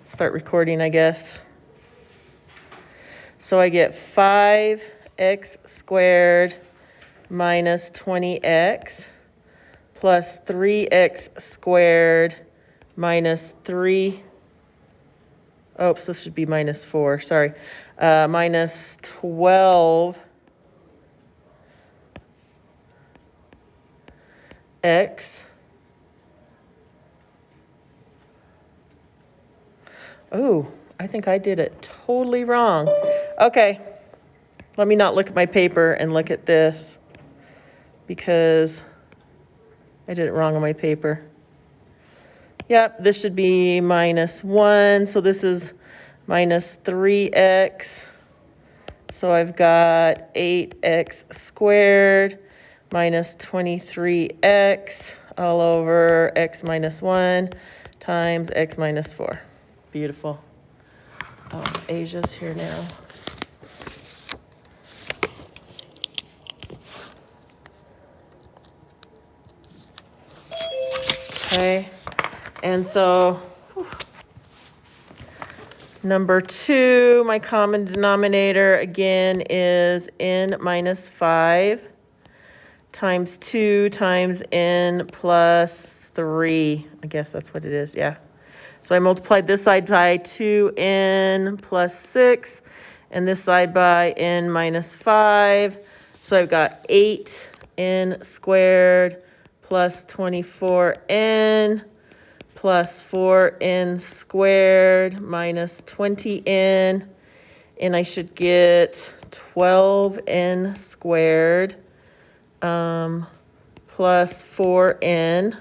start recording, I guess. So I get 5x squared minus 20x plus 3x squared minus 3. Oops, this should be minus 4, sorry. Minus 12x Oh, I think I did it totally wrong. Okay, let me not look at my paper and look at this because I did it wrong on my paper. Yep, this should be minus 1, so this is minus 3x. So I've got 8x squared minus 23x all over x minus 1 times x minus 4. Beautiful. Oh, Asia's here now. Okay, and so number 2, my common denominator again is n minus 5 times 2 times n plus 3. I guess that's what it is, yeah. So I multiplied this side by 2n plus 6 and this side by n minus 5. So I've got 8n squared plus 24n plus 4n squared minus 20n. And I should get 12n squared plus 4n.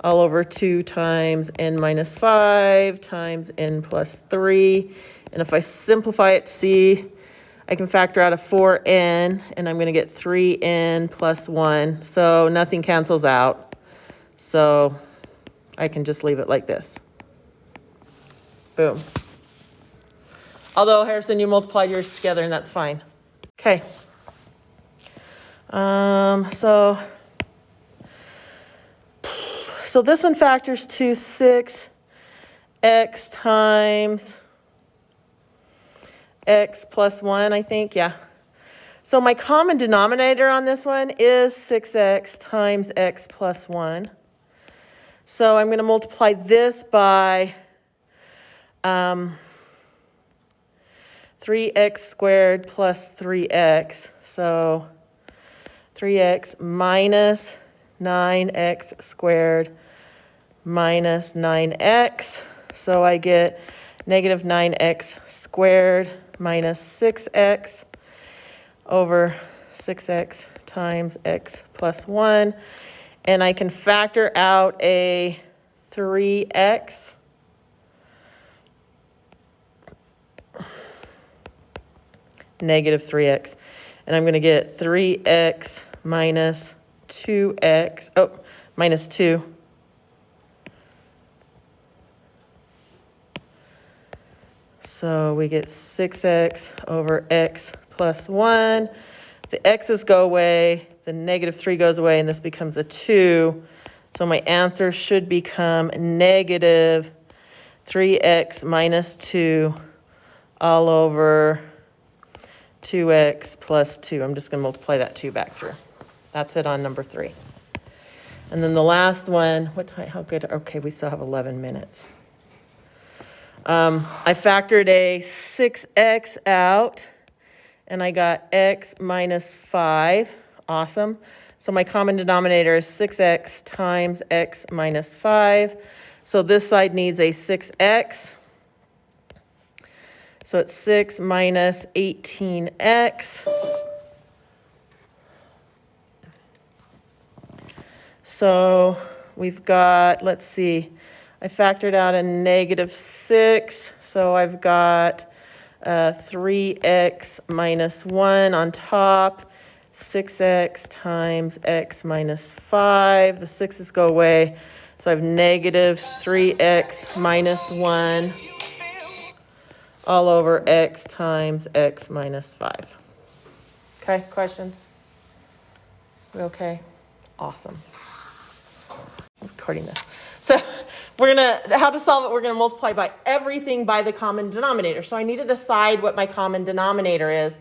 all over 2 times n minus 5 times n plus 3. And if I simplify it to see, I can factor out a 4n, and I'm going to get 3n plus 1. So nothing cancels out. So I can just leave it like this. Boom. Although, Harrison, you multiplied yours together, and that's fine. Okay. So this one factors to 6x times x plus 1, I think, yeah. So my common denominator on this one is 6x times x plus 1. So I'm going to multiply this by 3x squared plus 3x. So 3x minus 9x squared minus 9x. So I get negative 9x squared minus 6x over 6x times x plus 1. And I can factor out a 3x. Negative 3x. And I'm going to get 3x minus 2x. Oh, minus 2. So we get 6x over x plus 1. The x's go away. The negative 3 goes away, and this becomes a 2. So my answer should become negative 3x minus 2 all over 2x plus 2. I'm just going to multiply that 2 back through. That's it on number 3. And then the last one, what time, how good? Okay, we still have 11 minutes. I factored a 6x out, and I got x minus 5. Awesome. So my common denominator is 6x times x minus 5. So this side needs a 6x. So it's 6 minus 18x. So we've got, let's see, I factored out a negative 6. So I've got 3x minus 1 on top, 6x times x minus 5. The 6's go away. So I have negative 3x minus 1 all over x times x minus 5. Okay, questions? We okay? Awesome. I'm recording this. So how to solve it, we're gonna multiply by everything by the common denominator. So I need to decide what my common denominator is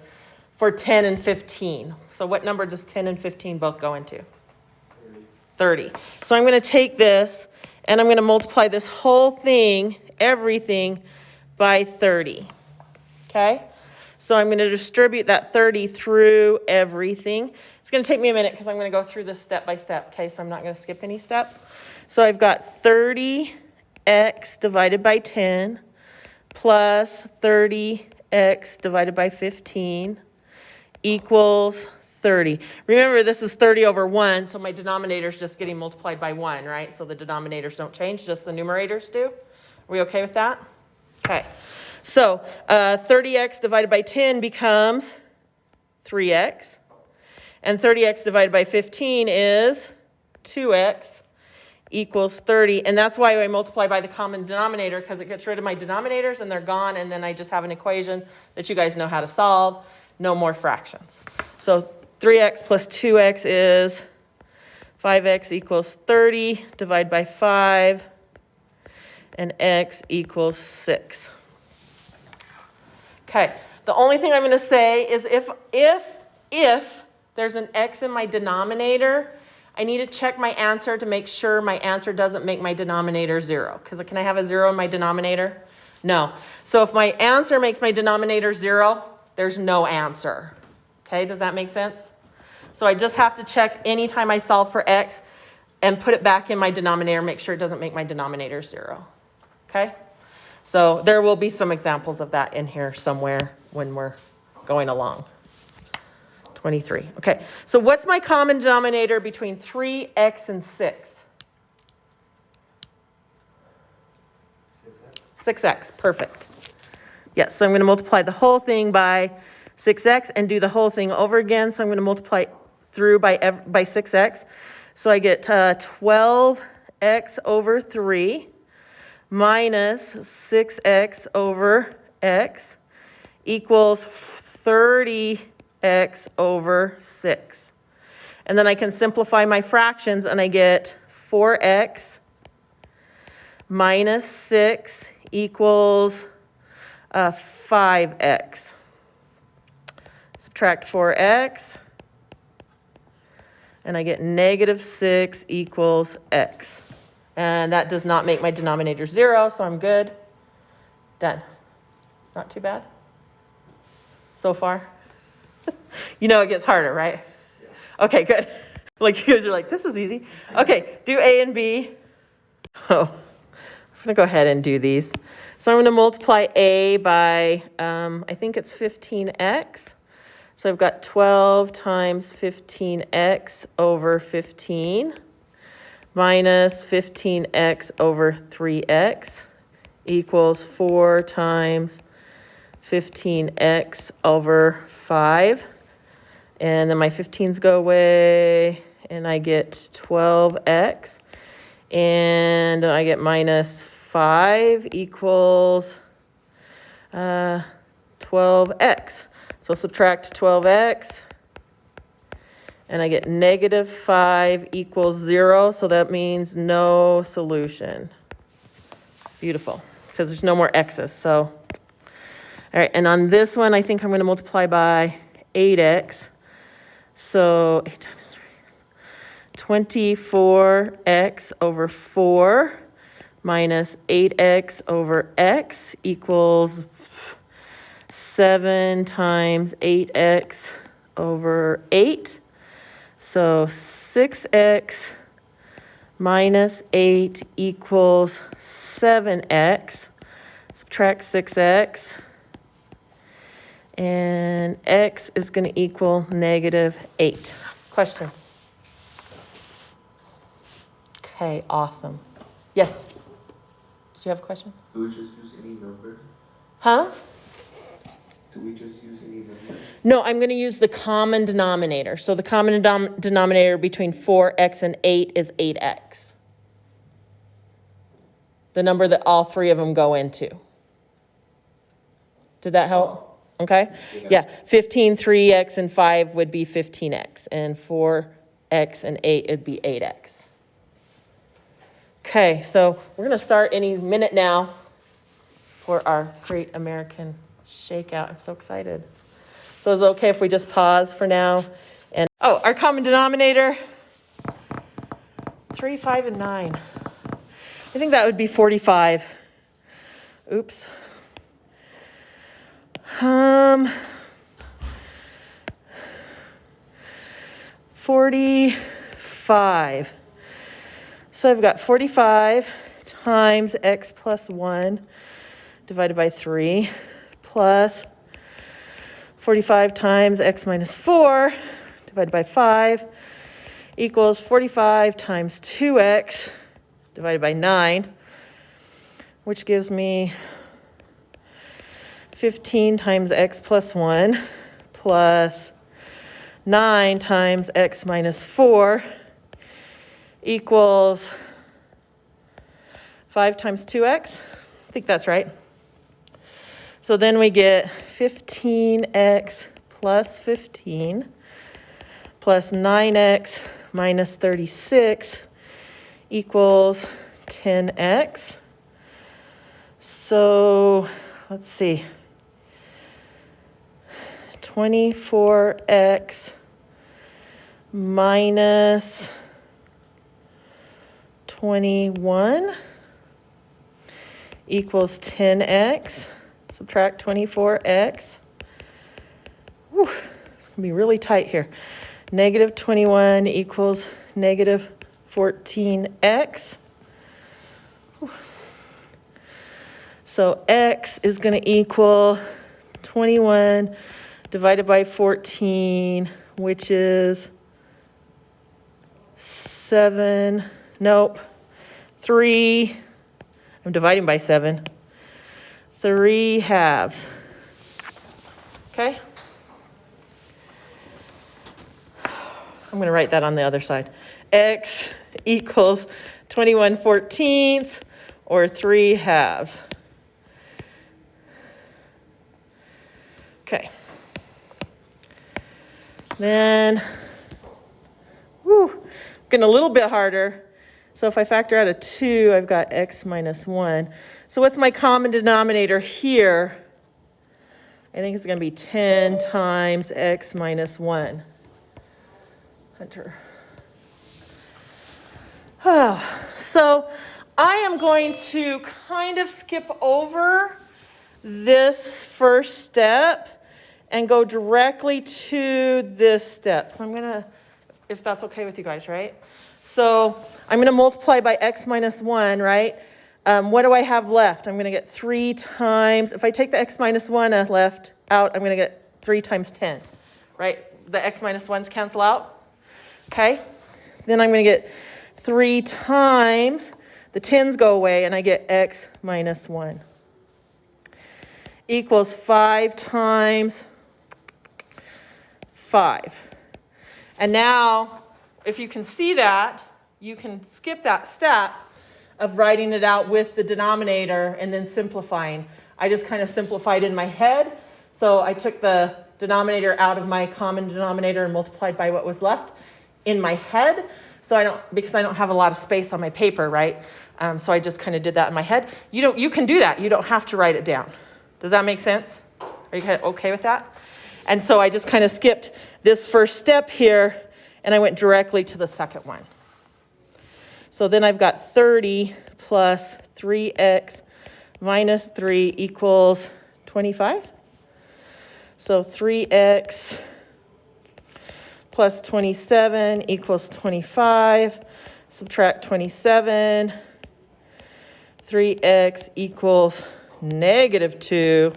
for 10 and 15. So what number does 10 and 15 both go into? 30. So I'm gonna take this and I'm gonna multiply this whole thing, everything, by 30, okay? So I'm gonna distribute that 30 through everything. It's gonna take me a minute because I'm gonna go through this step by step, okay? So I'm not gonna skip any steps. So I've got 30x divided by 10 plus 30x divided by 15 equals 30. Remember, this is 30 over 1, so my denominator is just getting multiplied by 1, right? So the denominators don't change, just the numerators do. Are we okay with that? Okay. So 30x divided by 10 becomes 3x. And 30x divided by 15 is 2x equals 30. And that's why I multiply by the common denominator, because it gets rid of my denominators and they're gone. And then I just have an equation that you guys know how to solve. No more fractions. So 3x plus 2x is 5x equals 30. Divide by 5. And x equals 6. Okay. The only thing I'm going to say is if there's an x in my denominator, I need to check my answer to make sure my answer doesn't make my denominator 0. Because can I have a 0 in my denominator? No. So if my answer makes my denominator 0, there's no answer. Okay, does that make sense? So I just have to check anytime I solve for x and put it back in my denominator, make sure it doesn't make my denominator 0. Okay? So there will be some examples of that in here somewhere when we're going along. 23. Okay, so what's my common denominator between 3x and 6? 6x, perfect. Yes, so I'm going to multiply the whole thing by 6x and do the whole thing over again. So I'm going to multiply through by 6x. So I get 12x over 3 minus 6x over x equals 30x over 6. And then I can simplify my fractions and I get 4x minus 6 equals 5x. Subtract 4x and I get negative 6 equals x. And that does not make my denominator 0, so I'm good. Done. Not too bad so far. You know it gets harder, right? Yeah. Okay, good. Like you guys are like, this is easy. Okay, do A and B. Oh, I'm going to go ahead and do these. So I'm going to multiply A by, I think it's 15x. So I've got 12 times 15x over 15 minus 15x over 3x equals 4 times 15x over 5. And then my 15s go away, and I get 12x. And I get minus 5 equals 12x. So subtract 12x. And I get negative 5 equals 0. So that means no solution. Beautiful. Because there's no more x's. So, all right. And on this one, I think I'm going to multiply by 8x. So 8 times 3. 24x over 4 minus 8x over x equals 7 times 8x over 8. So 6x minus 8 equals 7x. Subtract 6x. And x is going to equal negative 8. Question? Okay, awesome. Yes? Did you have a question? Do we just use any number? Huh? Do we just use any number? No, I'm going to use the common denominator. So the common denominator between 4x and 8 is 8x. The number that all three of them go into. Did that help? Okay? Yeah. 15, 3x, and 5 would be 15x. And 4x and 8 would be 8x. Okay, so we're going to start any minute now for our Great American Shakeout. I'm so excited. So is it okay if we just pause for now? And our common denominator, 3, 5, and 9. I think that would be 45. Oops. 45. So I've got 45 times x plus 1 divided by 3 plus 45 times x minus 4 divided by 5 equals 45 times 2x divided by 9, which gives me 15 times x plus 1 plus 9 times x minus 4 equals 5 times 2x. I think that's right. So then we get 15x plus 15 plus 9x minus 36 equals 10x. So let's see. 24x minus 21 equals 10x. Subtract 24x. Whew, it's gonna be really tight here. Negative 21 equals negative 14x. Whew. So x is going to equal 21 divided by 14, which is 7, nope, 3, I'm dividing by 7, 3 halves. Okay? I'm going to write that on the other side. X equals 21/14 or 3 halves. Okay. Then, getting a little bit harder. So if I factor out a 2, I've got x minus 1. So what's my common denominator here? I think it's going to be 10 times x minus 1. Hunter. So I am going to kind of skip over this first step and go directly to this step. So I'm going to, if that's okay with you guys, right? So I'm going to multiply by x minus 1, right? What do I have left? I'm going to get 3 times, if I take the x minus 1 left out, I'm going to get 3 times 10, right? The x minus 1s cancel out. Okay, then I'm going to get 3 times, the 10s go away, and I get x minus 1 equals 5 times 5. And now, if you can see that, you can skip that step of writing it out with the denominator and then simplifying. I just kind of simplified in my head. So I took the denominator out of my common denominator and multiplied by what was left in my head. So because I don't have a lot of space on my paper, right? So I just kind of did that in my head. You can do that. You don't have to write it down. Does that make sense? Are you kind of okay with that? And so I just kind of skipped this first step here and I went directly to the second one. So then I've got 30 plus 3x minus 3 equals 25. So 3x plus 27 equals 25. Subtract 27. 3x equals negative 2.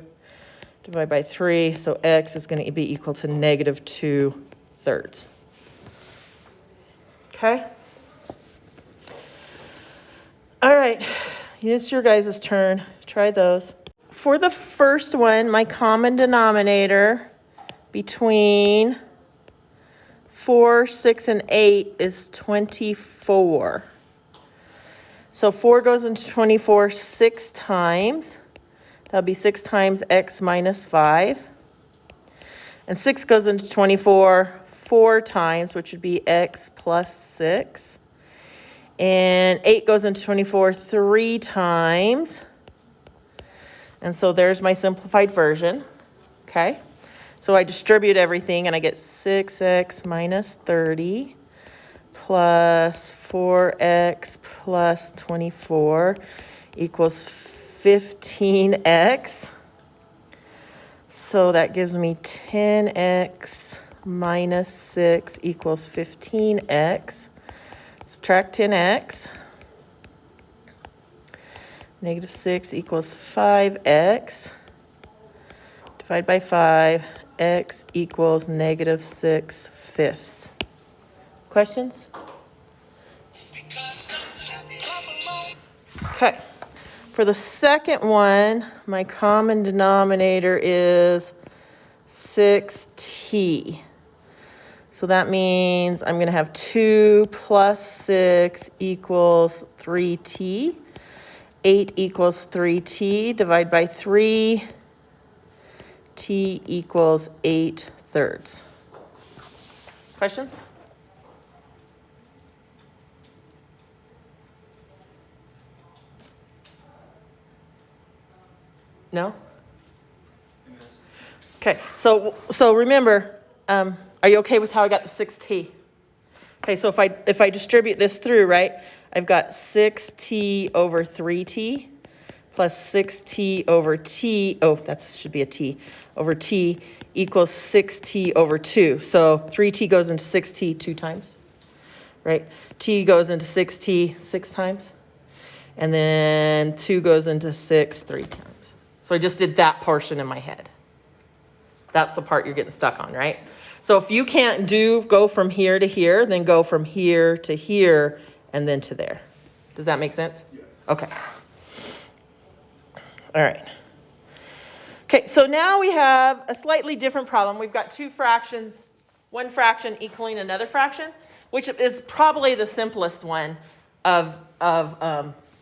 Divide by 3. So x is going to be equal to negative 2/3. Okay? All right. It's your guys' turn. Try those. For the first one, my common denominator between 4, 6, and 8 is 24. So 4 goes into 24 6 times. That'll be 6 times x minus 5. And 6 goes into 24 4 times, which would be x plus 6, And 8 goes into 24 3 times. And so there's my simplified version, okay? So I distribute everything, and I get 6x minus 30 plus 4x plus 24 equals 15x. So that gives me 10x minus 6 equals 15x. Subtract 10x. Negative 6 equals 5x. Divide by 5. X equals negative 6/5. Questions? Okay. For the second one, my common denominator is 6t. So that means I'm going to have 2 plus 6 equals 3t. 8 equals 3t. Divide by 3. T equals 8/3. Questions? No? Okay, so remember, are you okay with how I got the 6t? Okay, so if I distribute this through, right, I've got 6t over 3t plus 6t over t, oh, that should be a t, over t equals 6t over 2. So 3t goes into 6t 2 times, right? T goes into 6t 6 times. And then 2 goes into 6 3 times. So I just did that portion in my head. That's the part you're getting stuck on, right? So if you can't go from here to here, then go from here to here and then to there. Does that make sense? Yeah. Okay. All right. Okay, so now we have a slightly different problem. We've got two fractions, one fraction equaling another fraction, which is probably the simplest one of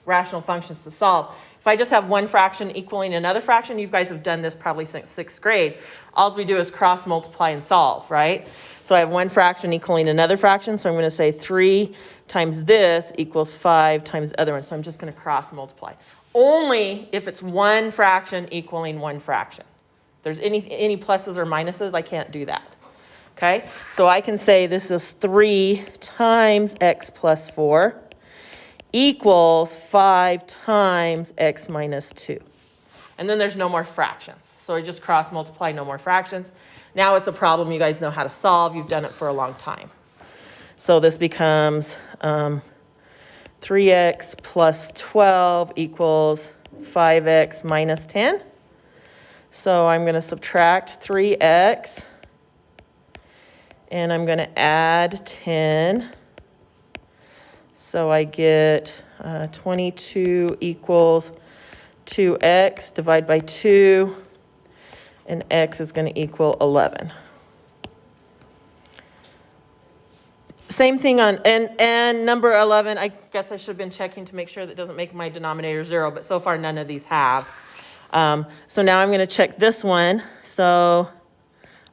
rational functions to solve. If I just have one fraction equaling another fraction, you guys have done this probably since 6th grade. All we do is cross multiply and solve, right? So I have one fraction equaling another fraction, so I'm going to say 3 times this equals 5 times the other one. So I'm just going to cross multiply. Only if it's one fraction equaling one fraction. If there's any pluses or minuses, I can't do that. Okay? So I can say this is 3 times x plus 4 equals 5 times x minus 2. And then there's no more fractions. So I just cross multiply, no more fractions. Now it's a problem you guys know how to solve. You've done it for a long time. So this becomes 3x plus 12 equals 5x minus 10. So I'm going to subtract 3x. And I'm going to add 10. So I get 22 equals 2x, divide by 2, and x is going to equal 11. Same thing on, and number 11, I guess I should have been checking to make sure that doesn't make my denominator 0, but so far none of these have. So now I'm going to check this one. So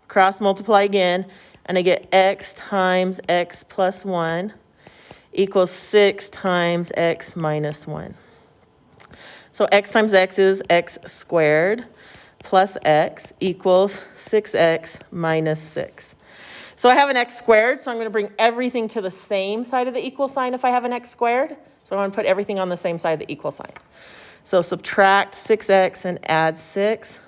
cross multiply again, and I get x times x plus 1 equals 6 times x minus 1. So x times x is x squared plus x equals 6x minus 6. So I have an x squared, so I'm going to bring everything to the same side of the equal sign if I have an x squared. So I'm going to put everything on the same side of the equal sign. So subtract 6x and add 6.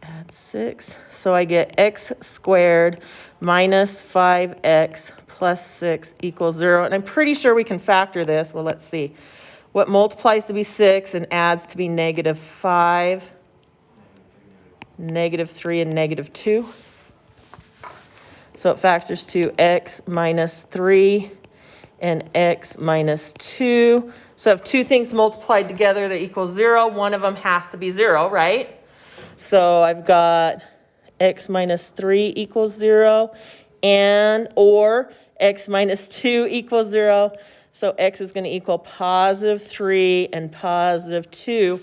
Add 6. So I get x squared minus 5x plus 6 equals 0. And I'm pretty sure we can factor this. Well, let's see. What multiplies to be 6 and adds to be negative 5, negative 3, and negative 2. So it factors to x minus 3 and x minus 2. So I have two things multiplied together that equal 0. One of them has to be 0, right? So I've got x minus 3 equals 0 or x minus 2 equals 0. So x is going to equal positive 3 and positive 2.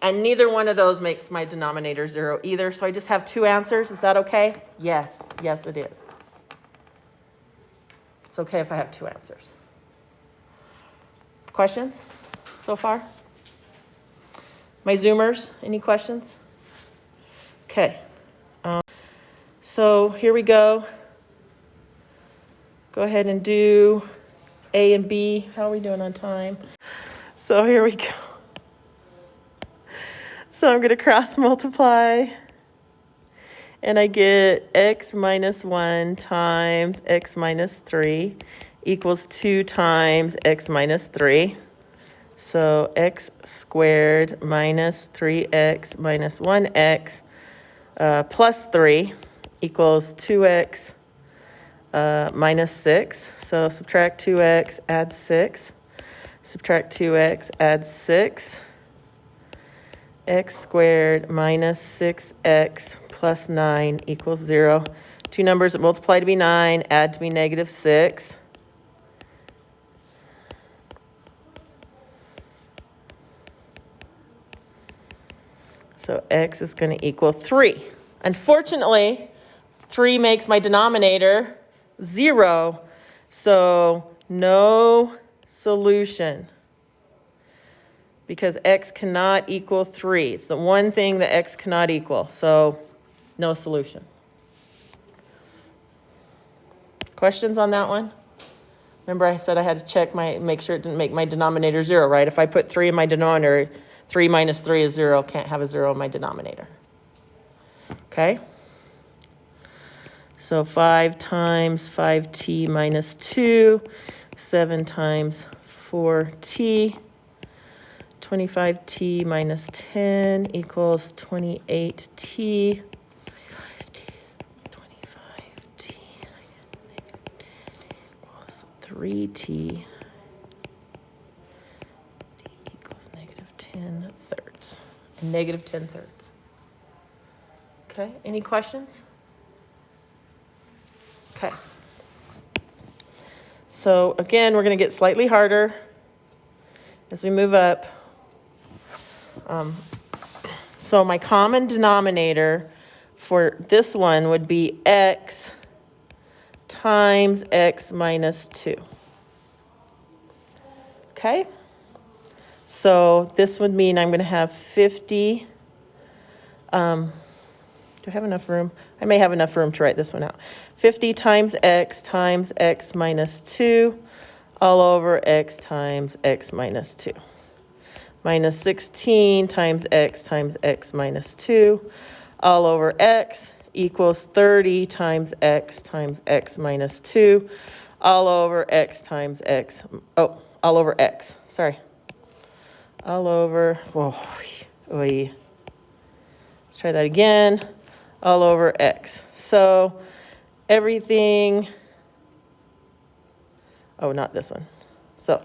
And neither one of those makes my denominator 0 either. So I just have two answers. Is that okay? Yes. Yes, it is. It's okay if I have two answers. Questions so far? My Zoomers, any questions? Okay. So here we go. Go ahead and do A and B. How are we doing on time? So here we go. So I'm going to cross multiply. And I get x minus 1 times x minus 3 equals 2 times x minus 3. So x squared minus 3x minus 1x plus 3 equals 2x minus 6. So subtract 2x, add 6. Subtract 2x, add 6. X squared minus 6x plus 9 equals 0. Two numbers that multiply to be 9, add to be negative 6. So x is going to equal 3. Unfortunately, 3 makes my denominator 0, so no solution. Because x cannot equal 3. It's the one thing that x cannot equal, so no solution. Questions on that one? Remember I said I had to check make sure it didn't make my denominator 0, right? If I put 3 in my denominator, 3 minus 3 is 0, can't have a 0 in my denominator. Okay? So 5 times 5t minus 2, 7 times 4t. 25t minus 10 equals 28t. 25t equals 3t. t equals negative 10 thirds. And negative 10 thirds. Okay, any questions? Okay. So again, we're going to get slightly harder as we move up. So my common denominator for this one would be x times x minus 2. Okay? So this would mean I'm going to have 50. Do I have enough room? I may have enough room to write this one out. 50 times x minus 2 all over x times x minus 2. Minus 16 times x minus 2 all over x equals 30 times x minus 2 all over x times x. Oh, all over x. Sorry. All over. Whoa. Oy. Let's try that again. All over x. So everything. Oh, not this one. So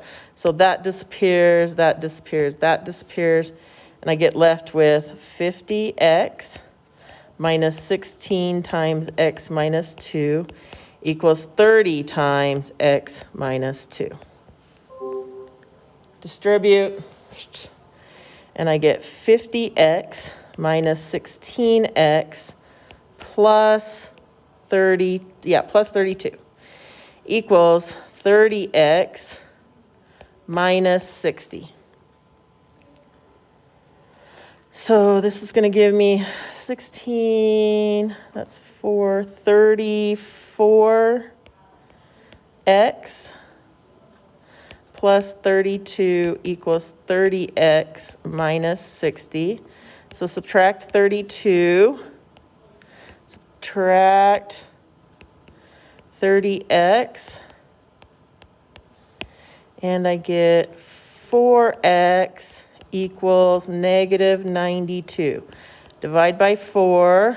that disappears, that disappears, that disappears, and I get left with 50x minus 16 times x minus 2 equals 30 times x minus 2. Distribute, and I get 50x minus 16x plus 32 equals 30x minus 60. So this is going to give me 16, that's 34x plus 32 equals 30x minus 60. So subtract 32, subtract 30x, and I get 4x equals negative 92. Divide by 4,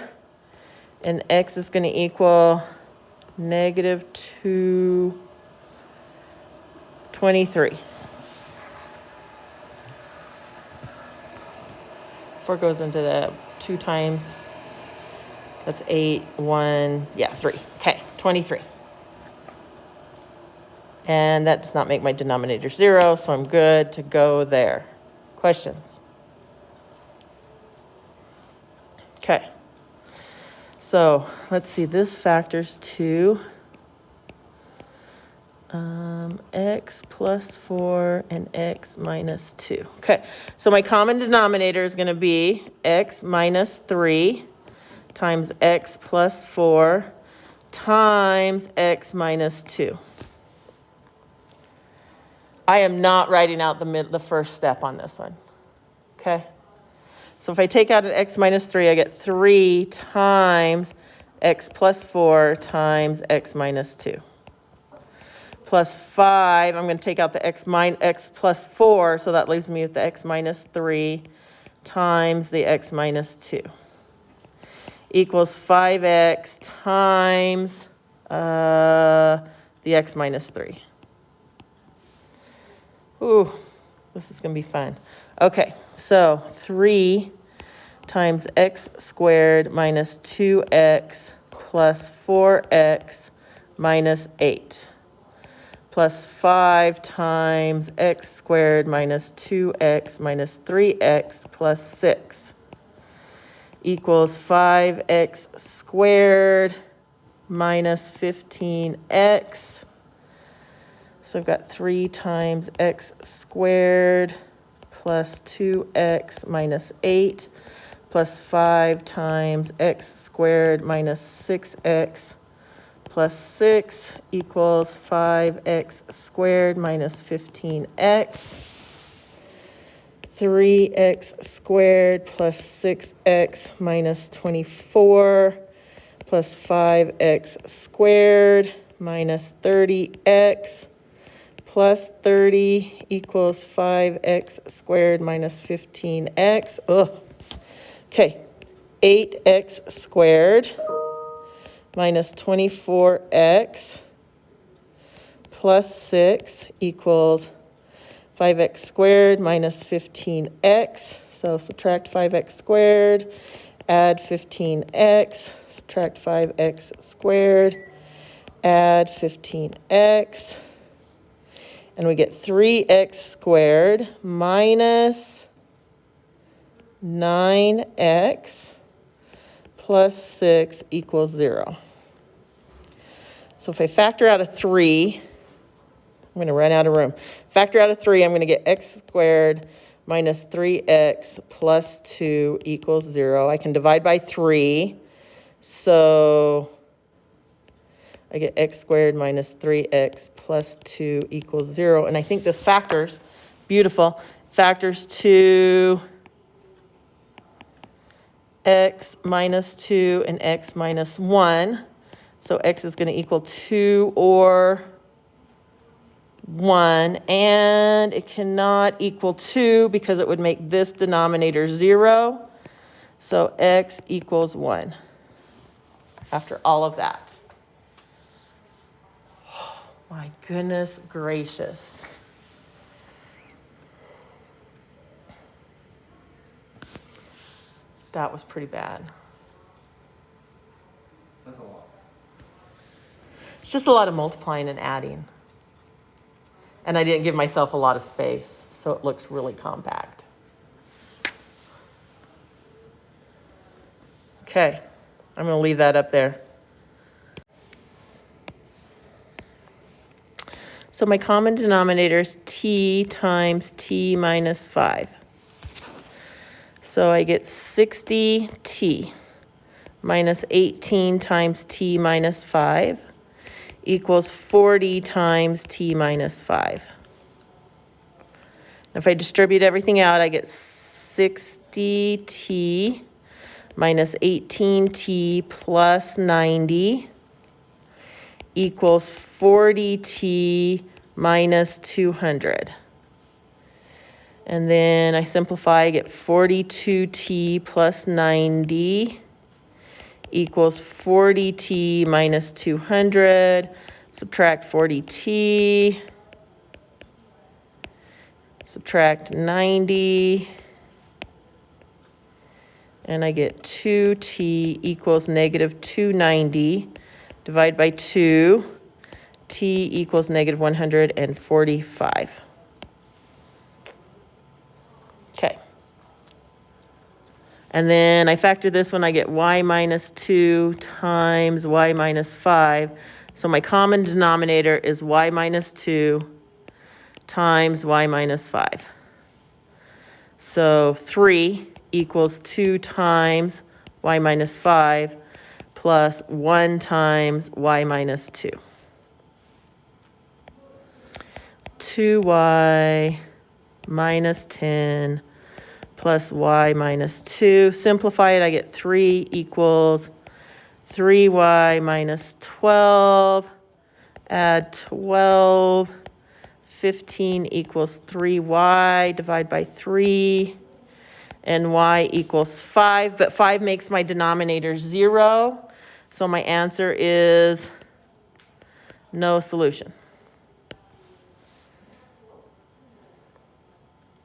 and x is going to equal negative 223. 4 goes into the 2 times. That's 8, 1, 3. Okay, 23. And that does not make my denominator 0, so I'm good to go there. Questions? Okay. So let's see, this factors to X plus 4 and X minus 2. Okay, so my common denominator is going to be X minus 3 times X plus 4 times X minus 2. I am not writing out the first step on this one. Okay? So if I take out an X minus 3, I get 3 times X plus 4 times X minus 2. Plus 5, I'm going to take out the X plus 4, so that leaves me with the X minus 3 times the X minus 2. Equals 5X times the X minus 3. Ooh, this is going to be fun. Okay, so 3 times X squared minus 2X plus 4X minus 8. Plus 5 times X squared minus 2X minus 3X plus 6 equals 5X squared minus 15X. So I've got 3 times X squared plus 2X minus 8 plus 5 times X squared minus 6X plus 6 equals 5X squared minus 15X. 3X squared plus 6X minus 24 plus 5X squared minus 30X plus 30 equals 5X squared minus 15X. Ugh. Okay, 8X squared minus 24X plus 6 equals 5X squared minus 15X. So subtract 5X squared, add 15X, subtract 5X squared, add 15X. And we get 3X squared minus 9X plus 6 equals 0. So if I factor out a 3, I'm going to run out of room. Factor out a 3, I'm going to get X squared minus 3X plus 2 equals 0. I can divide by 3. So I get X squared minus 3X plus 2 equals 0. And I think this factors, beautiful, factors to X minus 2 and X minus 1. So X is going to equal 2 or 1. And it cannot equal 2 because it would make this denominator 0. So X equals 1 after all of that. Oh, my goodness gracious. That was pretty bad. That's a lot. It's just a lot of multiplying and adding. And I didn't give myself a lot of space, so it looks really compact. Okay, I'm going to leave that up there. So my common denominator is t times t minus 5. So I get 60t minus 18 times t minus 5 equals 40 times t minus 5. If I distribute everything out, I get 60t minus 18t plus 90 equals 40t minus 200. And then I simplify, I get 42t plus 90 equals 40t minus 200. Subtract 40t. Subtract 90. And I get 2t equals negative 290. Divide by 2. T equals negative 145. Okay. And then I factor this one, I get y minus 2 times y minus 5. So my common denominator is y minus 2 times y minus 5. So 3 equals 2 times y minus 5 plus 1 times y minus 2. 2y minus 10 plus y minus 2. Simplify it, I get 3 equals 3y minus 12. Add 12. 15 equals 3y. Divide by 3. And y equals 5. But 5 makes my denominator 0. So my answer is no solution.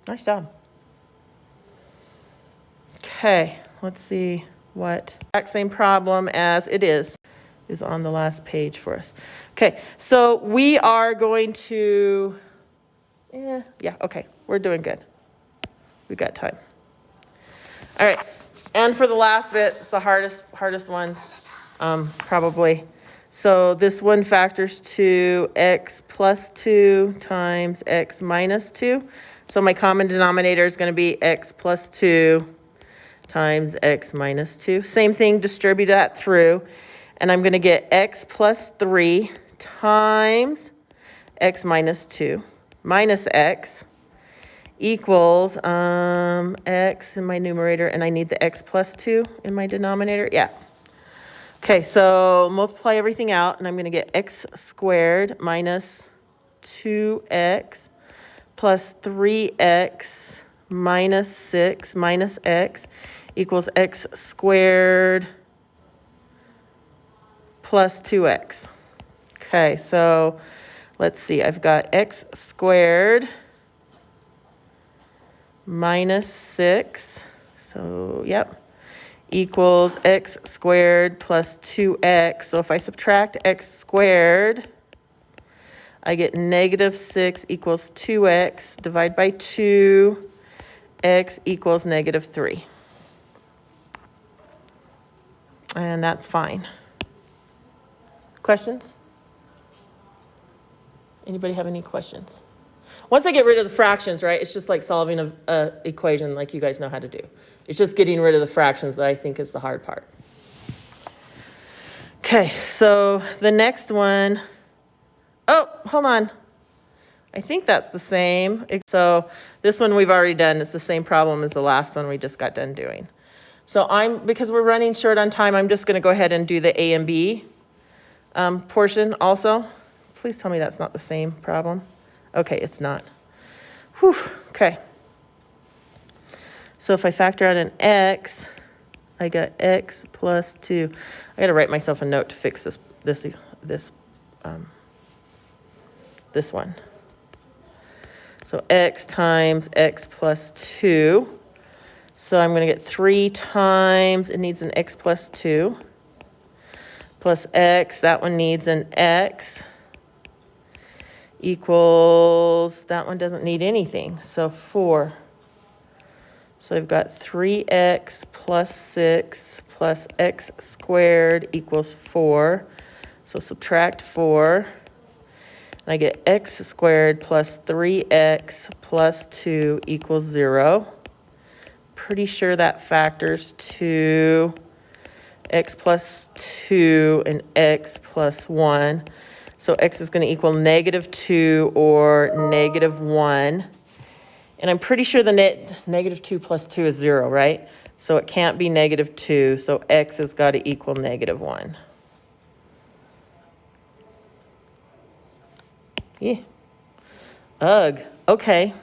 Nice job. Okay, let's see what exact same problem as it is on the last page for us. Okay, so we are going to, yeah, okay, we're doing good. We've got time. All right, and for the last bit, it's the hardest one, probably. So this one factors to x plus 2 times x minus 2. So my common denominator is going to be x plus 2 times x minus 2. Same thing, distribute that through. And I'm going to get x plus 3 times x minus 2 minus x equals x in my numerator. And I need the x plus 2 in my denominator. Yeah. Okay, so multiply everything out. And I'm going to get x squared minus 2x plus 3x minus 6 minus x equals x squared plus 2x. Okay, so let's see. I've got x squared minus 6. So, yep, equals x squared plus 2x. So if I subtract x squared, I get negative 6 equals 2x. Divide by 2, x equals negative 3. And that's fine. Questions? Anybody have any questions? Once I get rid of the fractions, right, it's just like solving a equation like you guys know how to do. It's just getting rid of the fractions that I think is the hard part. Okay, so the next one, oh, hold on. I think that's the same. So this one we've already done. It's the same problem as the last one we just got done doing. So because we're running short on time, I'm just going to go ahead and do the A and B portion also. Please tell me that's not the same problem. Okay, it's not. Whew, okay. So if I factor out an x, I got x plus 2. I got to write myself a note to fix this one. So x times x plus 2. So I'm going to get 3 times, it needs an x plus 2, plus x, that one needs an x, equals, that one doesn't need anything, so 4. So I've got 3x plus 6 plus x squared equals 4. So subtract 4. And I get x squared plus 3x plus 2 equals 0. Pretty sure that factors to x plus 2 and x plus 1. So x is going to equal negative 2 or negative 1. And I'm pretty sure the negative 2 plus 2 is 0, right? So it can't be negative 2. So x has got to equal negative 1. Yeah. Ugh. Okay.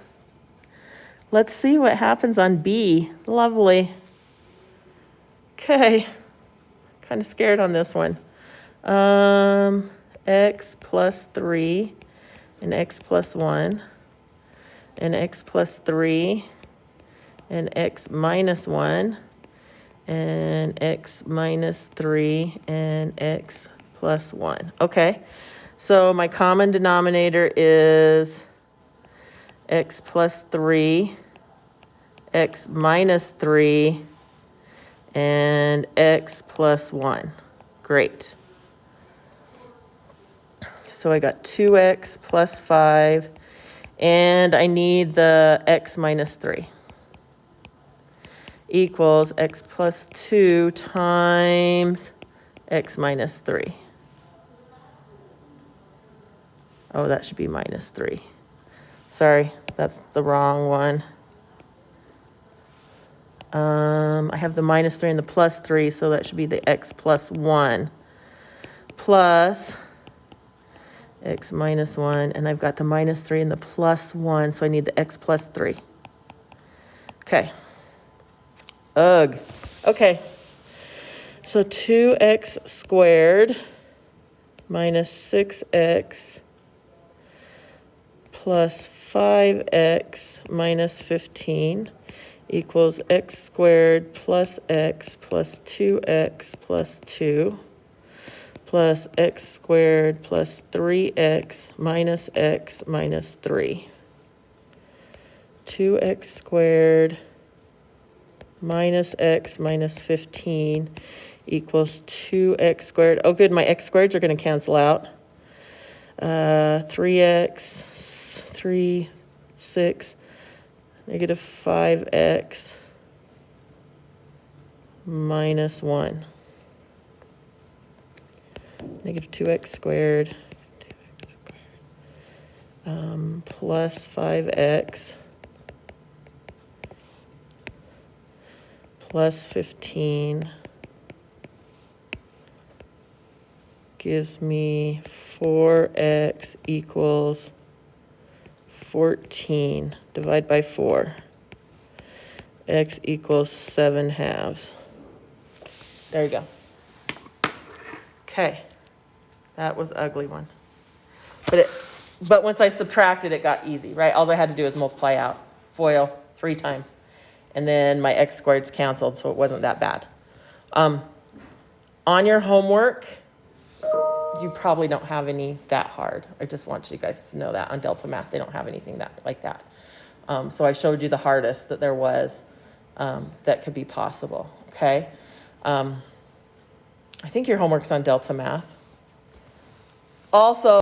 Let's see what happens on B. Lovely. Okay. Kind of scared on this one. X plus 3 and x plus 1 and x plus 3 and x minus 1 and x minus 3 and x plus 1. Okay. So my common denominator is x plus 3, x minus 3, and x plus 1. Great. So I got 2x plus 5, and I need the x minus 3 equals x plus 2 times x minus 3. Oh, that should be minus 3. Sorry, that's the wrong one. I have the minus 3 and the plus 3, so that should be the x plus 1 plus x minus 1, and I've got the minus 3 and the plus 1, so I need the x plus 3. Okay. Ugh. Okay. So 2x squared minus 6x plus 5x minus 15 equals x squared plus x plus 2x plus 2 plus x squared plus 3x minus x minus 3. 2x squared minus x minus 15 equals 2x squared. Oh, good, my x squareds are going to cancel out. 3x, 3, 6, negative 5x minus 1. Negative 2x squared, plus 5x plus 15 gives me 4x equals 14. Divide by 4. X equals 7/2. There you go. Okay. That was an ugly one. But once I subtracted, it got easy, right? All I had to do was multiply out, FOIL 3 times. And then my x squareds canceled, so it wasn't that bad. On your homework, you probably don't have any that hard. I just want you guys to know that on Delta Math, they don't have anything like that. So I showed you the hardest that there was that could be possible, okay? I think your homework's on Delta Math. Also,